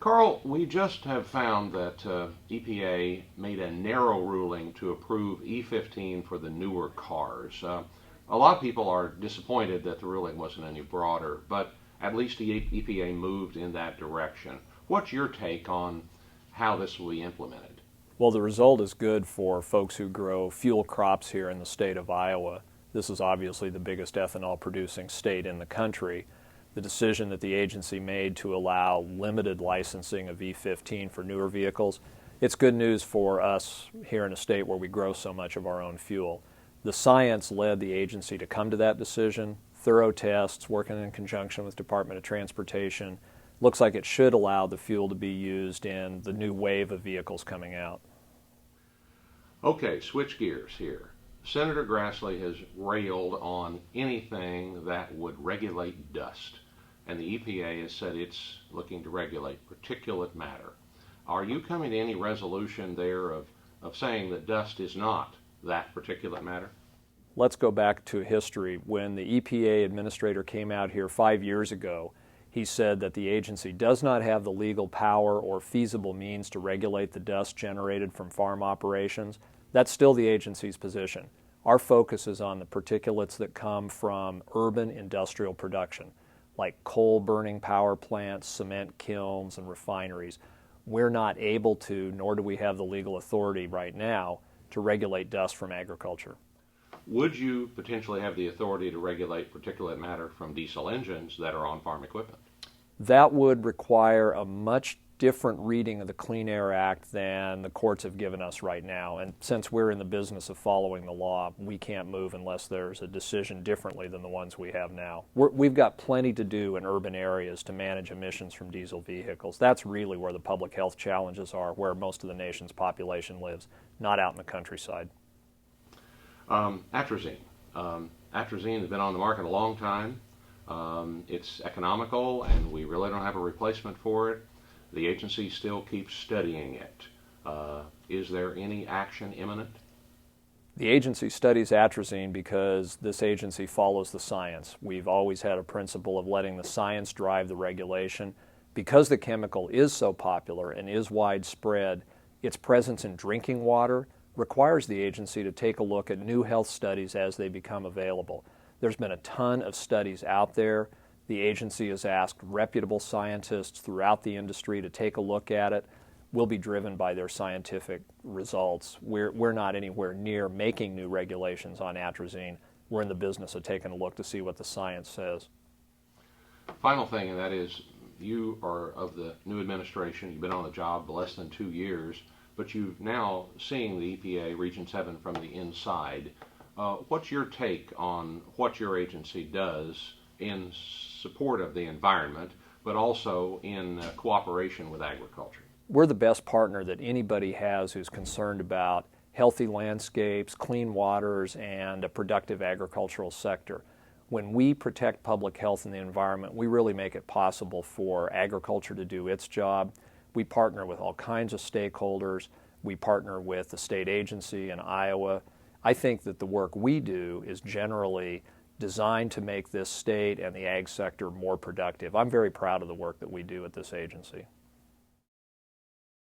Carl, we just have found that EPA made a narrow ruling to approve E15 for the newer cars. A lot of people are disappointed that the ruling wasn't any broader, but at least the EPA moved in that direction. What's your take on how this will be implemented? Well, the result is good for folks who grow fuel crops here in the state of Iowa. This is obviously the biggest ethanol producing state in the country. The decision that the agency made to allow limited licensing of E15 for newer vehicles, it's good news for us here in a state where we grow so much of our own fuel. The science led the agency to come to that decision. Thorough tests, working in conjunction with Department of Transportation, looks like it should allow the fuel to be used in the new wave of vehicles coming out. Okay, switch gears here. Senator Grassley has railed on anything that would regulate dust, and the EPA has said it's looking to regulate particulate matter. Are you coming to any resolution there of saying that dust is not that particulate matter? Let's go back to history. When the EPA administrator came out here 5 years ago, he said that the agency does not have the legal power or feasible means to regulate the dust generated from farm operations. That's still the agency's position. Our focus is on the particulates that come from urban industrial production, like coal burning power plants, cement kilns, and refineries. We're not able to, nor do we have the legal authority right now, to regulate dust from agriculture. Would you potentially have the authority to regulate particulate matter from diesel engines that are on farm equipment? That would require a much different reading of the Clean Air Act than the courts have given us right now. And since we're in the business of following the law, we can't move unless there's a decision differently than the ones we have now. We've got plenty to do in urban areas to manage emissions from diesel vehicles. That's really where the public health challenges are, where most of the nation's population lives, not out in the countryside. Atrazine. Atrazine has been on the market a long time. It's economical, and we really don't have a replacement for it. The agency still keeps studying it. Is there any action imminent? The agency studies atrazine because this agency follows the science. We've always had a principle of letting the science drive the regulation. Because the chemical is so popular and is widespread, its presence in drinking water requires the agency to take a look at new health studies as they become available. There's been a ton of studies out there. The agency has asked reputable scientists throughout the industry to take a look at it. We'll be driven by their scientific results. We're not anywhere near making new regulations on atrazine. We're in the business of taking a look to see what the science says. Final thing, and that is, you are of the new administration. You've been on the job less than 2 years, but you've now seen the EPA Region 7 from the inside. What's your take on what your agency does in support of the environment, but also in cooperation with agriculture? We're the best partner that anybody has who's concerned about healthy landscapes, clean waters, and a productive agricultural sector. When we protect public health and the environment, we really make it possible for agriculture to do its job. We partner with all kinds of stakeholders. We partner with the state agency in Iowa. I think that the work we do is generally designed to make this state and the ag sector more productive. I'm very proud of the work that we do at this agency.